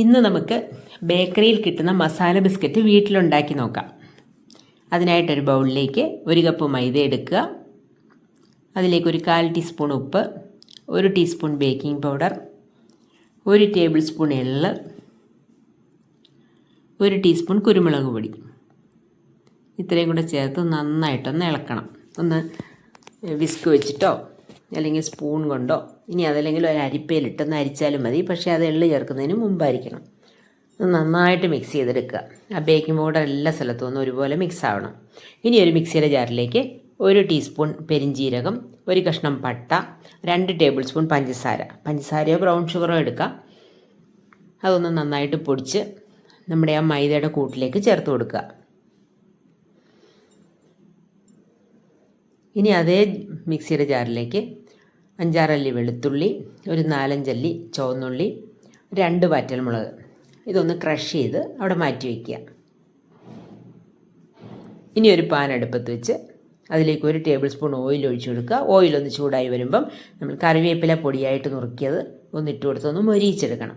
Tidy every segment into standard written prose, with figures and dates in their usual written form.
ഇന്ന് നമുക്ക് ബേക്കറിയിൽ കിട്ടുന്ന മസാല ബിസ്ക്കറ്റ് വീട്ടിലുണ്ടാക്കി നോക്കാം. അതിനായിട്ടൊരു ബൗളിലേക്ക് 1 കപ്പ് മൈദ എടുക്കുക. അതിലേക്ക് ഒരു 1/4 ടീസ്പൂൺ ഉപ്പ്, 1 teaspoon baking powder, 1 table spoon എള്ള്, 1 ടീസ്പൂൺ കുരുമുളക് പൊടി. ഇത്രയും കൂടെ ചേർത്ത് നന്നായിട്ടൊന്ന് ഇളക്കണം. ഒന്ന് വിസ്ക് വെച്ചിട്ടോ അല്ലെങ്കിൽ സ്പൂൺ കൊണ്ടോ, ഇനി അതല്ലെങ്കിൽ ഒരു അരിപ്പയിലിട്ടൊന്ന് അരിച്ചാലും മതി. പക്ഷേ അത് എള്ള് ചേർക്കുന്നതിന് മുമ്പായിരിക്കണം. നന്നായിട്ട് മിക്സ് ചെയ്തെടുക്കുക. ആ ബേക്കിംഗ് പൗഡർ എല്ലാ സ്ഥലത്തും ഒന്ന് ഒരുപോലെ മിക്സ് ആവണം. ഇനി ഒരു മിക്സിയുടെ ജാറിലേക്ക് 1 ടീസ്പൂൺ പെരിഞ്ജീരകം, 1 കഷ്ണം പട്ട, 2 ടേബിൾ സ്പൂൺ പഞ്ചസാരയോ ബ്രൗൺ ഷുഗറോ എടുക്കാം. അതൊന്ന് നന്നായിട്ട് പൊടിച്ച് നമ്മുടെ ആ മൈദയുടെ കൂട്ടിലേക്ക് ചേർത്ത് കൊടുക്കുക. ഇനി അതേ മിക്സിയുടെ ജാറിലേക്ക് 5-6 അല്ലി വെളുത്തുള്ളി, ഒരു 4-5 അല്ലി ചുവന്നുള്ളി, 2 വറ്റൽമുളക്, ഇതൊന്ന് ക്രഷ് ചെയ്ത് അവിടെ മാറ്റി വയ്ക്കുക. ഇനി ഒരു പാൻ അടുപ്പത്ത് വെച്ച് അതിലേക്ക് 1 ടേബിൾ സ്പൂൺ ഓയിൽ ഒഴിച്ചു കൊടുക്കുക. ഓയിലൊന്ന് ചൂടായി വരുമ്പം നമ്മൾ കറിവേപ്പില പൊടിയായിട്ട് നുറുക്കിയത് ഒന്നിട്ട് കൊടുത്ത് ഒന്ന് മൊരിയിച്ചെടുക്കണം.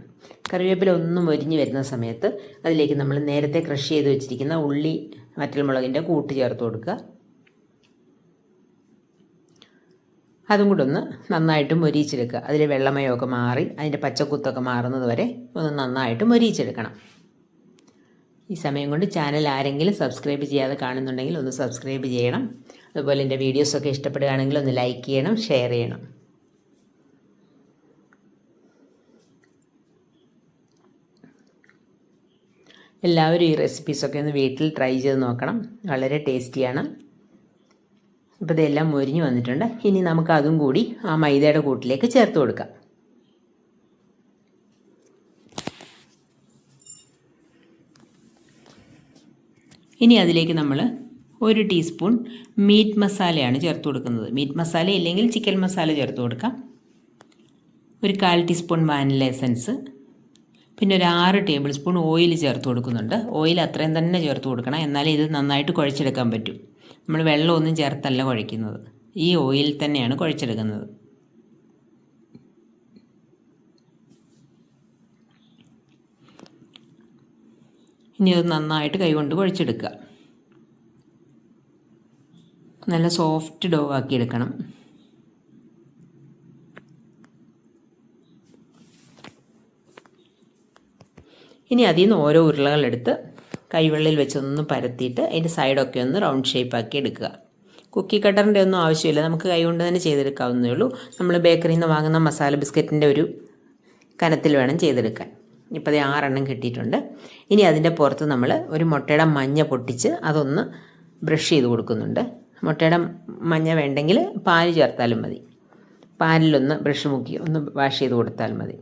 കറിവേപ്പില ഒന്ന് മൊരിഞ്ഞ് വരുന്ന സമയത്ത് അതിലേക്ക് നമ്മൾ നേരത്തെ ക്രഷ് ചെയ്ത് വെച്ചിരിക്കുന്ന ഉള്ളി വറ്റൽമുളകിൻ്റെ കൂട്ട് ചേർത്ത് കൊടുക്കുക. അതും കൂടെ ഒന്ന് നന്നായിട്ട് മൊരിയിച്ചെടുക്കുക. അതിൽ വെള്ളമയമൊക്കെ മാറി അതിൻ്റെ പച്ചക്കുത്തൊക്കെ മാറുന്നത് വരെ ഒന്ന് നന്നായിട്ട് മൊരിയിച്ചെടുക്കണം. ഈ സമയം കൊണ്ട് ചാനൽ ആരെങ്കിലും സബ്സ്ക്രൈബ് ചെയ്യാതെ കാണുന്നുണ്ടെങ്കിൽ ഒന്ന് സബ്സ്ക്രൈബ് ചെയ്യണം. അതുപോലെ എൻ്റെ വീഡിയോസൊക്കെ ഇഷ്ടപ്പെടുകയാണെങ്കിൽ ഒന്ന് ലൈക്ക് ചെയ്യണം, ഷെയർ ചെയ്യണം. എല്ലാവരും ഈ റെസിപ്പീസൊക്കെ ഒന്ന് വീട്ടിൽ ട്രൈ ചെയ്ത് നോക്കണം. വളരെ ടേസ്റ്റിയാണ്. ഇപ്പോൾ ഇതെല്ലാം മൊരിഞ്ഞ് വന്നിട്ടുണ്ട്. ഇനി നമുക്ക് അതും കൂടി ആ മൈദയുടെ കൂട്ടിലേക്ക് ചേർത്ത് കൊടുക്കാം. ഇനി അതിലേക്ക് നമ്മൾ 1 ടീസ്പൂൺ മീറ്റ് മസാലയാണ് ചേർത്ത് കൊടുക്കുന്നത്. മീറ്റ് മസാല ഇല്ലെങ്കിൽ ചിക്കൻ മസാല ചേർത്ത് കൊടുക്കാം. ഒരു 1/4 ടീസ്പൂൺ വാനില എസൻസ്, പിന്നെ ഒരു 6 ടേബിൾ സ്പൂൺ ഓയിൽ ചേർത്ത് കൊടുക്കുന്നുണ്ട്. ഓയിൽ അത്രയും തന്നെ ചേർത്ത് കൊടുക്കണം, എന്നാലേ ഇത് നന്നായിട്ട് കുഴച്ചെടുക്കാൻ പറ്റും. നമ്മൾ വെള്ളമൊന്നും ചേർത്തല്ല കുഴയ്ക്കുന്നത്, ഈ ഓയിൽ തന്നെയാണ് കുഴച്ചെടുക്കുന്നത്. ഇനി അത് നന്നായിട്ട് കൈകൊണ്ട് കുഴച്ചെടുക്കുക. നല്ല സോഫ്റ്റ് ഡോ ആക്കി എടുക്കണം. ഇനി അതിൽ നിന്ന് ഓരോ ഉരുളകളെടുത്ത് കൈവെള്ളയിൽ വെച്ചൊന്ന് പരത്തിയിട്ട് അതിൻ്റെ സൈഡൊക്കെ ഒന്ന് റൗണ്ട് ഷേപ്പാക്കി എടുക്കുക. കുക്കി കട്ടറിൻ്റെ ഒന്നും ആവശ്യമില്ല, നമുക്ക് കൈകൊണ്ട് തന്നെ ചെയ്തെടുക്കാവുന്നതേ ഉള്ളൂ. നമ്മൾ ബേക്കറിയിൽ നിന്ന് വാങ്ങുന്ന മസാല ബിസ്ക്കറ്റിൻ്റെ ഒരു കനത്തിൽ വേണം ചെയ്തെടുക്കാൻ. ഇപ്പോൾ അത് 6 എണ്ണം കിട്ടിയിട്ടുണ്ട്. ഇനി അതിൻ്റെ പുറത്ത് നമ്മൾ ഒരു മുട്ടയുടെ മഞ്ഞ പൊട്ടിച്ച് അതൊന്ന് ബ്രഷ് ചെയ്ത് കൊടുക്കുന്നുണ്ട്. മുട്ടയുടെ മഞ്ഞ വേണ്ടെങ്കിൽ പാല് ചേർത്താലും മതി. പാലിലൊന്ന് ബ്രഷ് മുക്കി ഒന്ന് വാഷ് ചെയ്ത് കൊടുത്താൽ മതി.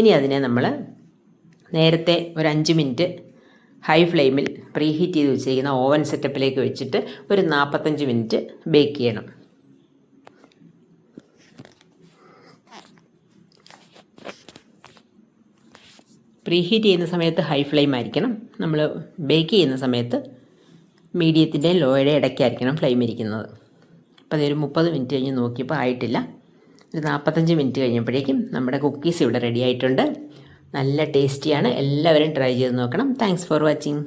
ഇനി അതിനെ നമ്മൾ നേരത്തെ ഒരു 5 മിനിറ്റ് ഹൈ ഫ്ലെയിമിൽ പ്രീ ഹീറ്റ് ചെയ്ത് വെച്ചിരിക്കുന്ന ഓവൻ സെറ്റപ്പിലേക്ക് വെച്ചിട്ട് ഒരു 45 മിനിറ്റ് ബേക്ക് ചെയ്യണം. പ്രീ ഹീറ്റ് ചെയ്യുന്ന സമയത്ത് ഹൈ ഫ്ലെയിം ആയിരിക്കണം. നമ്മൾ ബേക്ക് ചെയ്യുന്ന സമയത്ത് മീഡിയത്തിൻ്റെ ലോയുടെ ഇടയ്ക്കായിരിക്കണം ഫ്ലെയിം ഇരിക്കുന്നത്. അപ്പോൾ അതൊരു 30 മിനിറ്റ് കഴിഞ്ഞ് നോക്കിയപ്പോൾ ആയിട്ടില്ല. ഒരു 45 മിനിറ്റ് കഴിഞ്ഞപ്പോഴേക്കും നമ്മുടെ കുക്കീസ് ഇവിടെ റെഡി ആയിട്ടുണ്ട്. നല്ല ടേസ്റ്റിയാണ്. എല്ലാവരും ട്രൈ ചെയ്ത് നോക്കണം. Thanks for watching.